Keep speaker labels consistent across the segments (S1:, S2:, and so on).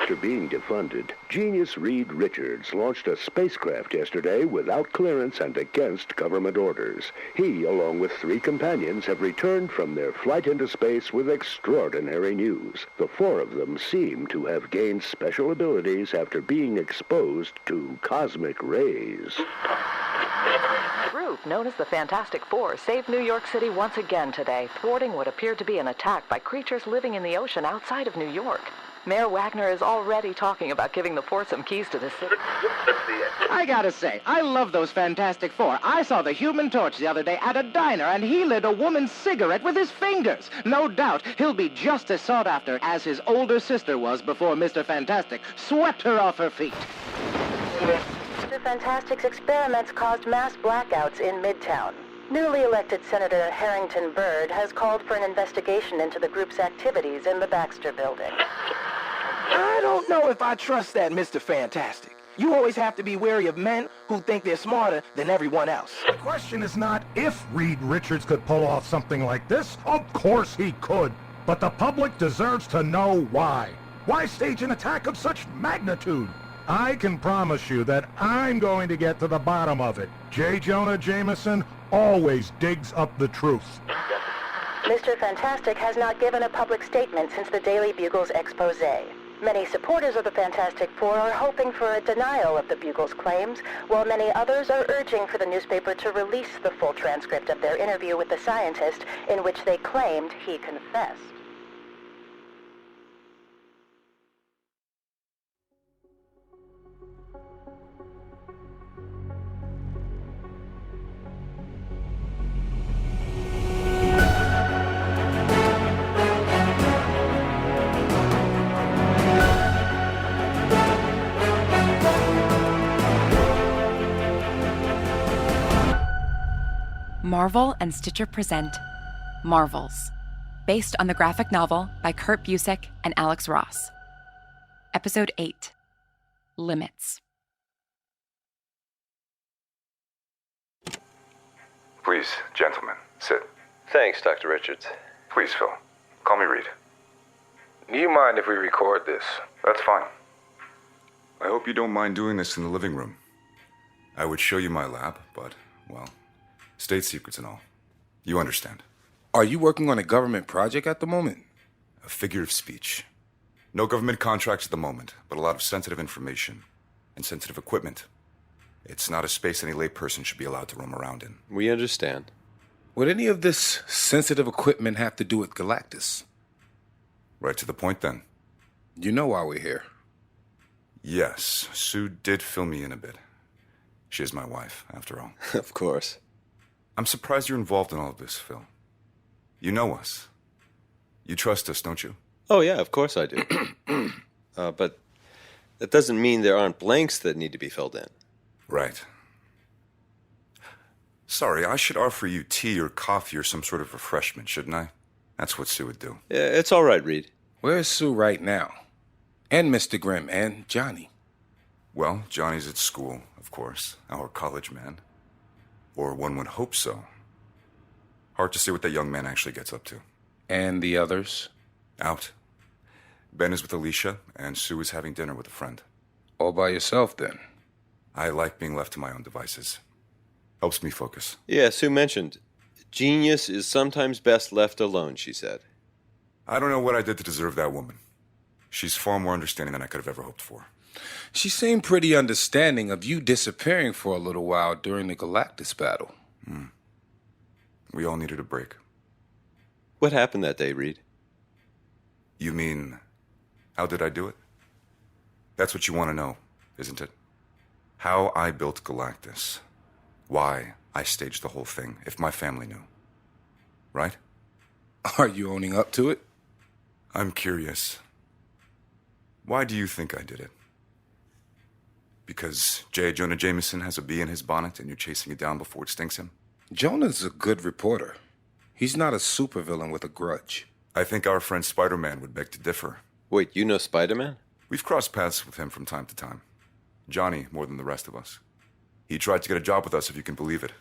S1: After being defunded, genius Reed Richards launched a spacecraft yesterday without clearance and against government orders. He, along with 3 companions, have returned from their flight into space with extraordinary news. The 4 of them seem to have gained special abilities after being exposed to cosmic rays.
S2: Group known as the Fantastic Four saved New York City once again today, thwarting what appeared to be an attack by creatures living in the ocean outside of New York. Mayor Wagner is already talking about giving the Four some keys to the city.
S3: I gotta say, I love those Fantastic Four. I saw the Human Torch the other day at a diner, and he lit a woman's cigarette with his fingers. No doubt he'll be just as sought after as his older sister was before Mr. Fantastic swept her off her feet.
S4: Mr. Fantastic's experiments caused mass blackouts in Midtown. Newly elected Senator Harrington Byrd has called for an investigation into the group's activities in the Baxter Building.
S5: I don't know if I trust that, Mr. Fantastic. You always have to be wary of men who think they're smarter than everyone else.
S6: The question is not if Reed Richards could pull off something like this. Of course he could. But the public deserves to know why. Why stage an attack of such magnitude? I can promise you that I'm going to get to the bottom of it. J. Jonah Jameson always digs up the truth.
S4: Mr. Fantastic has not given a public statement since the Daily Bugle's expose. Many supporters of the Fantastic Four are hoping for a denial of the Bugle's claims, while many others are urging for the newspaper to release the full transcript of their interview with the scientist in which they claimed he confessed.
S7: Marvel and Stitcher present Marvels, based on the graphic novel by Kurt Busiek and Alex Ross. Episode 8, Limits.
S8: Please, gentlemen, sit.
S9: Thanks, Dr. Richards.
S8: Please, Phil. Call me Reed.
S9: Do you mind if we record this?
S8: That's fine. I hope you don't mind doing this in the living room. I would show you my lab, but, well, state secrets and all. You understand.
S10: Are you working on a government project at the moment?
S8: A figure of speech. No government contracts at the moment, but a lot of sensitive information and sensitive equipment. It's not a space any layperson should be allowed to roam around in.
S9: We understand.
S10: Would any of this sensitive equipment have to do with Galactus?
S8: Right to the point, then.
S10: You know why we're here.
S8: Yes, Sue did fill me in a bit. She is my wife, after all.
S9: Of course.
S8: I'm surprised you're involved in all of this, Phil. You know us. You trust us, don't you?
S9: Oh, yeah, of course I do. But that doesn't mean there aren't blanks that need to be filled in.
S8: Right. Sorry, I should offer you tea or coffee or some sort of refreshment, shouldn't I? That's what Sue would do.
S9: Yeah, it's all right, Reed.
S10: Where's Sue right now? And Mr. Grimm and Johnny?
S8: Well, Johnny's at school, of course. Our college man. Or one would hope so. Hard to see what that young man actually gets up to.
S10: And the others?
S8: Out. Ben is with Alicia, and Sue is having dinner with a friend.
S10: All by yourself, then?
S8: I like being left to my own devices. Helps me focus.
S9: Yeah, Sue mentioned, genius is sometimes best left alone, she said.
S8: I don't know what I did to deserve that woman. She's far more understanding than I could have ever hoped for.
S10: She seemed pretty understanding of you disappearing for a little while during the Galactus battle.
S8: We all needed a break.
S9: What happened that day, Reed?
S8: You mean, how did I do it? That's what you want to know, isn't it? How I built Galactus. Why I staged the whole thing, if my family knew. Right?
S10: Are you owning up to it?
S8: I'm curious. Why do you think I did it? Because J. Jonah Jameson has a bee in his bonnet and you're chasing it down before it stings him?
S10: Jonah's a good reporter. He's not a supervillain with a grudge.
S8: I think our friend Spider-Man would beg to differ.
S9: Wait, you know Spider-Man?
S8: We've crossed paths with him from time to time. Johnny more than the rest of us. He tried to get a job with us, if you can believe it.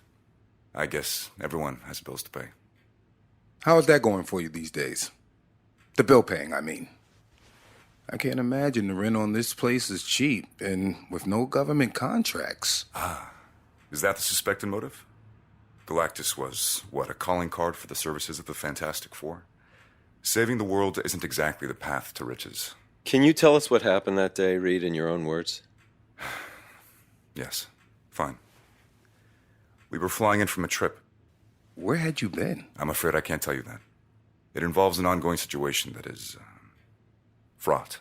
S8: I guess everyone has bills to pay.
S10: How is that going for you these days? The bill paying, I mean. I can't imagine the rent on this place is cheap and with no government contracts.
S8: Ah, is that the suspected motive? Galactus was, what, a calling card for the services of the Fantastic Four? Saving the world isn't exactly the path to riches.
S9: Can you tell us what happened that day, Reed, in your own words?
S8: Yes, fine. We were flying in from a trip.
S10: Where had you been?
S8: I'm afraid I can't tell you that. It involves an ongoing situation that is fraught.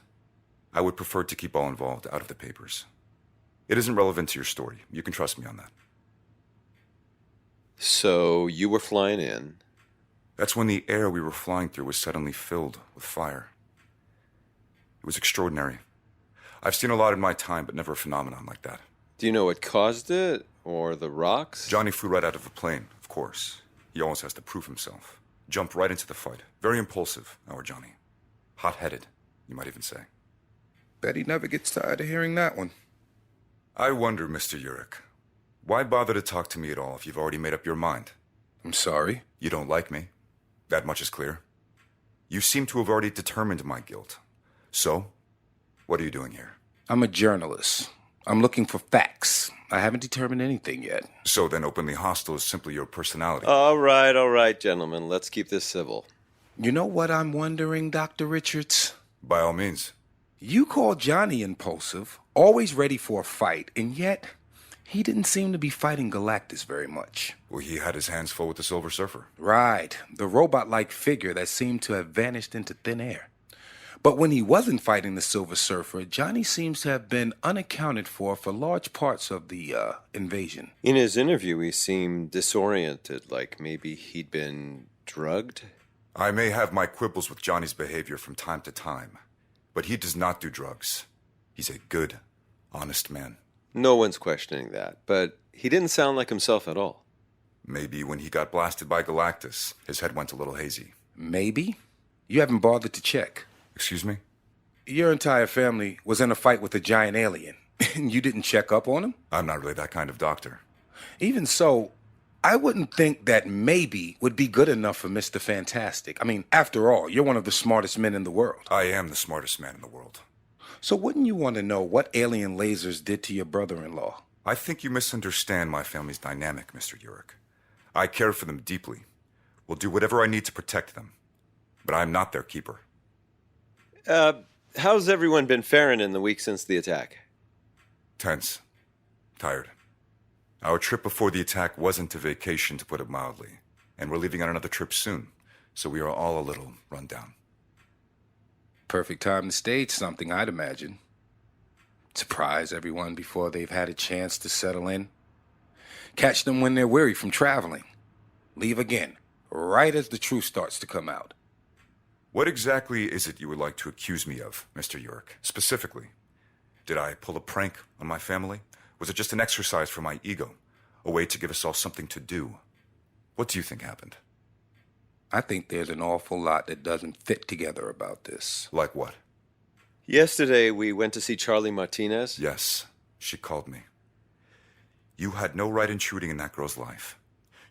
S8: I would prefer to keep all involved out of the papers. It isn't relevant to your story. You can trust me on that.
S9: So you were flying in.
S8: That's when the air we were flying through was suddenly filled with fire. It was extraordinary. I've seen a lot in my time, but never a phenomenon like that.
S9: Do you know what caused it? Or the rocks?
S8: Johnny flew right out of a plane, of course. He always has to prove himself. Jumped right into the fight. Very impulsive, our Johnny. Hot-headed, you might even say.
S10: Bet he never gets tired of hearing that one.
S8: I wonder, Mr. Urich, why bother to talk to me at all if you've already made up your mind?
S10: I'm sorry.
S8: You don't like me. That much is clear. You seem to have already determined my guilt. So, what are you doing here?
S10: I'm a journalist. I'm looking for facts. I haven't determined anything yet.
S8: So then openly hostile is simply your personality.
S9: All right, gentlemen. Let's keep this civil.
S10: You know what I'm wondering, Dr. Richards?
S8: By all means.
S10: You call Johnny impulsive, always ready for a fight, and yet he didn't seem to be fighting Galactus very much.
S8: Well, he had his hands full with the Silver Surfer.
S10: Right, the robot-like figure that seemed to have vanished into thin air. But when he wasn't fighting the Silver Surfer, Johnny seems to have been unaccounted for large parts of the invasion.
S9: In his interview, he seemed disoriented, like maybe he'd been drugged.
S8: I may have my quibbles with Johnny's behavior from time to time, but he does not do drugs. He's a good, honest man.
S9: No one's questioning that, but he didn't sound like himself at all.
S8: Maybe when he got blasted by Galactus, his head went a little hazy.
S10: Maybe? You haven't bothered to check.
S8: Excuse me?
S10: Your entire family was in a fight with a giant alien, and you didn't check up on him?
S8: I'm not really that kind of doctor.
S10: Even so, I wouldn't think that maybe would be good enough for Mr. Fantastic. I mean, after all, you're one of the smartest men in the world.
S8: I am the smartest man in the world.
S10: So wouldn't you want to know what alien lasers did to your brother-in-law?
S8: I think you misunderstand my family's dynamic, Mr. Urich. I care for them deeply. Will do whatever I need to protect them. But I'm not their keeper.
S9: How's everyone been faring in the week since the attack?
S8: Tense. Tired. Our trip before the attack wasn't a vacation, to put it mildly. And we're leaving on another trip soon, so we are all a little run down.
S10: Perfect time to stage something, I'd imagine. Surprise everyone before they've had a chance to settle in. Catch them when they're weary from traveling. Leave again, right as the truth starts to come out.
S8: What exactly is it you would like to accuse me of, Mr. Urich? Specifically, did I pull a prank on my family? Was it just an exercise for my ego? A way to give us all something to do? What do you think happened?
S10: I think there's an awful lot that doesn't fit together about this.
S8: Like what?
S9: Yesterday, we went to see Charlie Martinez.
S8: Yes, she called me. You had no right intruding in that girl's life.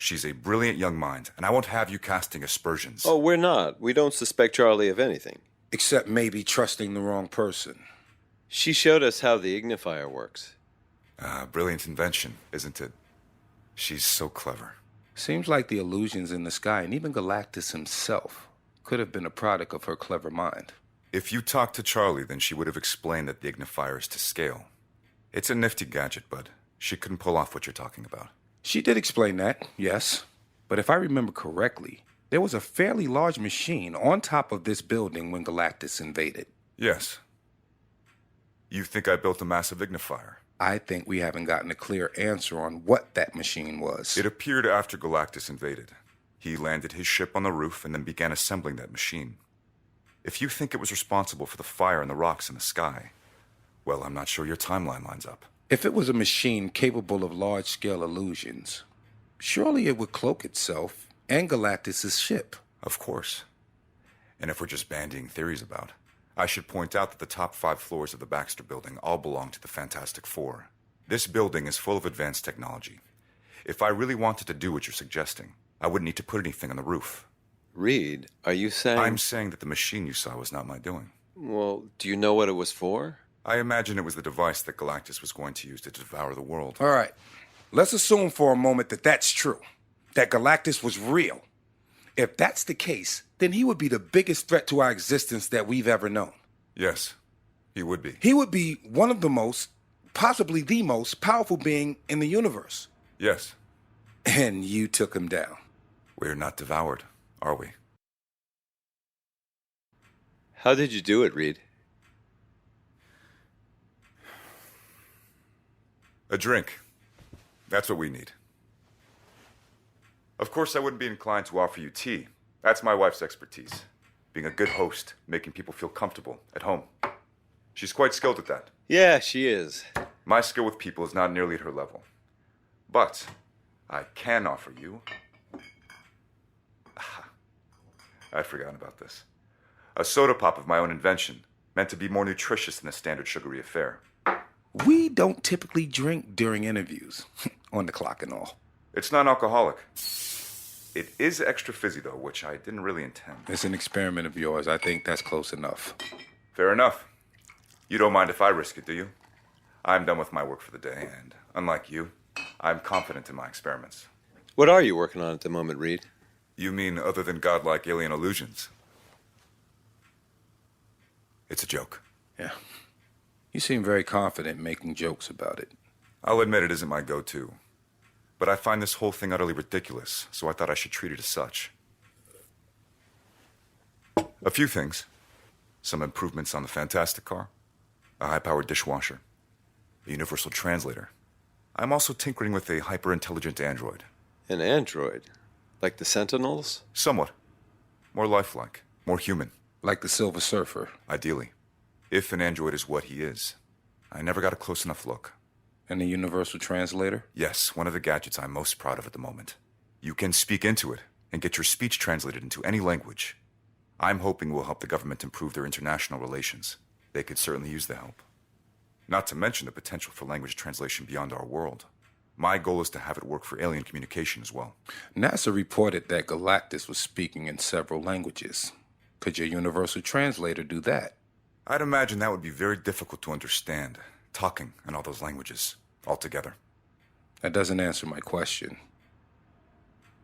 S8: She's a brilliant young mind, and I won't have you casting aspersions.
S9: Oh, we're not. We don't suspect Charlie of anything.
S10: Except maybe trusting the wrong person.
S9: She showed us how the ignifier works.
S8: Brilliant invention, isn't it? She's so clever.
S10: Seems like the illusions in the sky, and even Galactus himself, could have been a product of her clever mind.
S8: If you talked to Charlie, then she would have explained that the ignifier is to scale. It's a nifty gadget, but she couldn't pull off what you're talking about.
S10: She did explain that, yes. But if I remember correctly, there was a fairly large machine on top of this building when Galactus invaded.
S8: Yes. You think I built a massive ignifier?
S10: I think we haven't gotten a clear answer on what that machine was.
S8: It appeared after Galactus invaded. He landed his ship on the roof and then began assembling that machine. If you think it was responsible for the fire and the rocks in the sky, well, I'm not sure your timeline lines up.
S10: If it was a machine capable of large-scale illusions, surely it would cloak itself and Galactus' ship.
S8: Of course. And if we're just bandying theories about, I should point out that the top 5 floors of the Baxter Building all belong to the Fantastic Four. This building is full of advanced technology. If I really wanted to do what you're suggesting, I wouldn't need to put anything on the roof.
S9: Reed, are you saying...
S8: I'm saying that the machine you saw was not my doing.
S9: Well, do you know what it was for?
S8: I imagine it was the device that Galactus was going to use to devour the world.
S10: All right. Let's assume for a moment that that's true, that Galactus was real. If that's the case, then he would be the biggest threat to our existence that we've ever known.
S8: Yes, he would be.
S10: He would be one of the most, possibly the most powerful being in the universe.
S8: Yes.
S10: And you took him down.
S8: We're not devoured, are we?
S9: How did you do it, Reed?
S8: A drink. That's what we need. Of course, I wouldn't be inclined to offer you tea. That's my wife's expertise. Being a good host, making people feel comfortable at home. She's quite skilled at that.
S9: Yeah, she is.
S8: My skill with people is not nearly at her level. But I can offer you... I'd forgotten about this. A soda pop of my own invention, meant to be more nutritious than a standard sugary affair.
S10: We don't typically drink during interviews, on the clock and all.
S8: It's non-alcoholic. It is extra fizzy, though, which I didn't really intend.
S10: It's an experiment of yours. I think that's close enough.
S8: Fair enough. You don't mind if I risk it, do you? I'm done with my work for the day, and unlike you, I'm confident in my experiments.
S9: What are you working on at the moment, Reed?
S8: You mean other than godlike alien illusions? It's a joke.
S10: Yeah. You seem very confident making jokes about it.
S8: I'll admit it isn't my go-to. But I find this whole thing utterly ridiculous, so I thought I should treat it as such. A few things. Some improvements on the Fantastic car, a high-powered dishwasher, a universal translator. I'm also tinkering with a hyper-intelligent android.
S9: An android? Like the Sentinels?
S8: Somewhat. More lifelike, more human.
S10: Like the Silver Surfer.
S8: Ideally. If an android is what he is. I never got a close enough look.
S10: And the universal translator?
S8: Yes, one of the gadgets I'm most proud of at the moment. You can speak into it and get your speech translated into any language. I'm hoping will help the government improve their international relations. They could certainly use the help. Not to mention the potential for language translation beyond our world. My goal is to have it work for alien communication as well.
S10: NASA reported that Galactus was speaking in several languages. Could your universal translator do that?
S8: I'd imagine that would be very difficult to understand, talking in all those languages, altogether.
S10: That doesn't answer my question.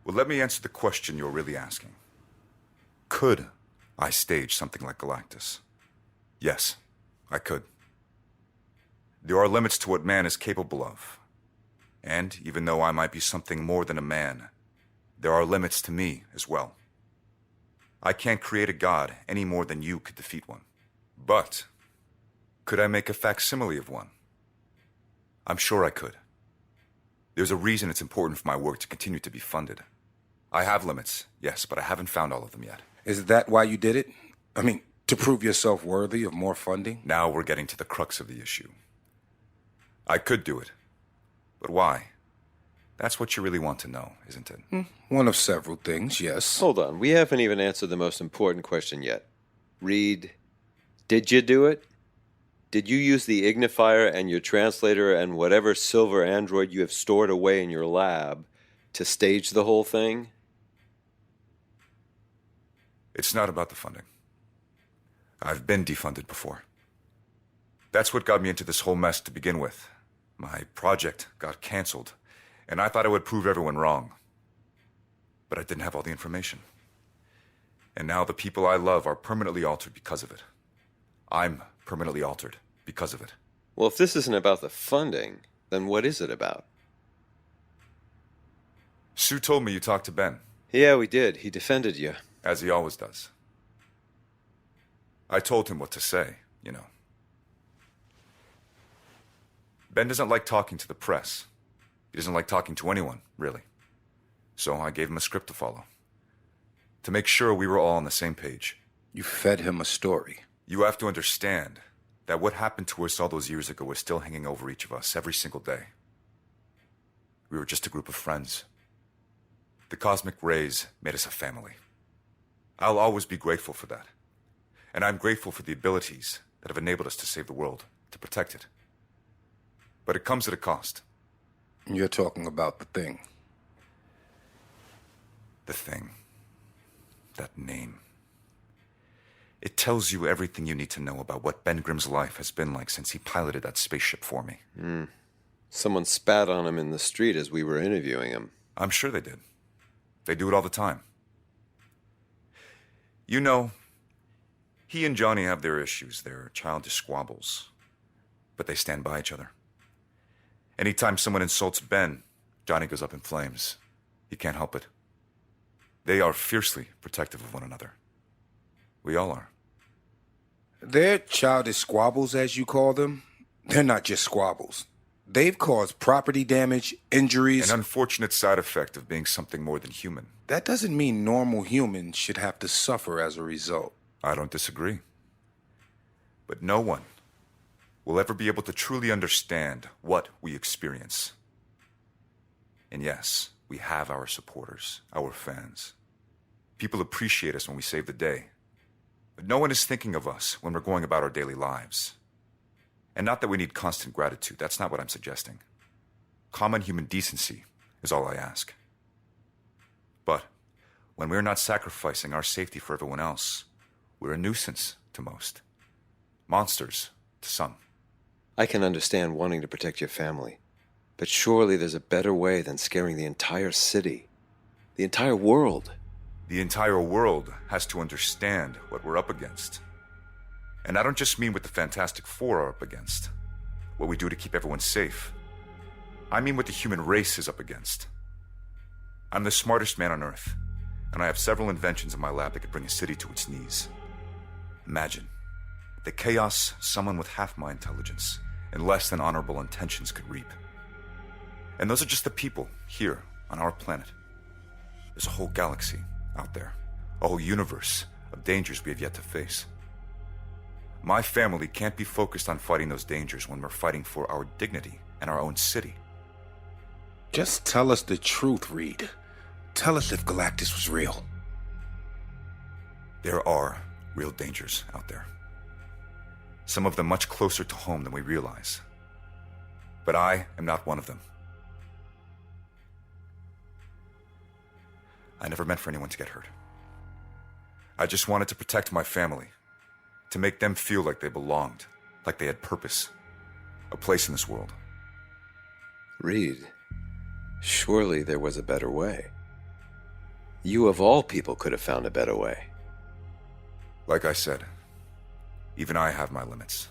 S8: Well, let me answer the question you're really asking. Could I stage something like Galactus? Yes, I could. There are limits to what man is capable of. And even though I might be something more than a man, there are limits to me as well. I can't create a god any more than you could defeat one. But could I make a facsimile of one? I'm sure I could. There's a reason it's important for my work to continue to be funded. I have limits, yes, but I haven't found all of them yet.
S10: Is that why you did it? I mean, to prove yourself worthy of more funding?
S8: Now we're getting to the crux of the issue. I could do it. But why? That's what you really want to know, isn't it?
S10: One of several things, yes.
S9: Hold on, we haven't even answered the most important question yet. Reed, did you do it? Did you use the ignifier and your translator and whatever silver android you have stored away in your lab to stage the whole thing?
S8: It's not about the funding. I've been defunded before. That's what got me into this whole mess to begin with. My project got canceled, and I thought I would prove everyone wrong. But I didn't have all the information. And now the people I love are permanently altered because of it. I'm permanently altered because of it.
S9: Well, if this isn't about the funding, then what is it about?
S8: Sue told me you talked to Ben.
S9: Yeah, we did. He defended you.
S8: As he always does. I told him what to say, you know. Ben doesn't like talking to the press. He doesn't like talking to anyone, really. So I gave him a script to follow. To make sure we were all on the same page.
S10: You fed him a story.
S8: You have to understand that what happened to us all those years ago is still hanging over each of us every single day. We were just a group of friends. The cosmic rays made us a family. I'll always be grateful for that. And I'm grateful for the abilities that have enabled us to save the world, to protect it. But it comes at a cost.
S10: You're talking about the thing.
S8: The thing. That name. It tells you everything you need to know about what Ben Grimm's life has been like since he piloted that spaceship for me.
S9: Someone spat on him in the street as we were interviewing him.
S8: I'm sure they did. They do it all the time. You know, he and Johnny have their issues, their childish squabbles. But they stand by each other. Anytime someone insults Ben, Johnny goes up in flames. He can't help it. They are fiercely protective of one another. We all are.
S10: Their childish squabbles, as you call them, they're not just squabbles. They've caused property damage, injuries.
S8: An unfortunate side effect of being something more than human.
S10: That doesn't mean normal humans should have to suffer as a result.
S8: I don't disagree. But no one will ever be able to truly understand what we experience. And yes, we have our supporters, our fans. People appreciate us when we save the day. But no one is thinking of us when we're going about our daily lives. And not that we need constant gratitude, that's not what I'm suggesting. Common human decency is all I ask. But when we're not sacrificing our safety for everyone else, we're a nuisance to most. Monsters to some.
S9: I can understand wanting to protect your family, but surely there's a better way than scaring the entire city, the entire world.
S8: The entire world has to understand what we're up against. And I don't just mean what the Fantastic Four are up against, what we do to keep everyone safe. I mean what the human race is up against. I'm the smartest man on Earth, and I have several inventions in my lab that could bring a city to its knees. Imagine the chaos someone with half my intelligence and less than honorable intentions could reap. And those are just the people here on our planet. There's a whole galaxy out there, a whole universe of dangers we have yet to face. My family can't be focused on fighting those dangers when we're fighting for our dignity and our own city.
S10: Just tell us the truth, Reed. Tell us if Galactus was real.
S8: There are real dangers out there. Some of them much closer to home than we realize. But I am not one of them. I never meant for anyone to get hurt. I just wanted to protect my family, to make them feel like they belonged, like they had purpose, a place in this world.
S9: Reed, surely there was a better way. You of all people could have found a better way.
S8: Like I said, even I have my limits.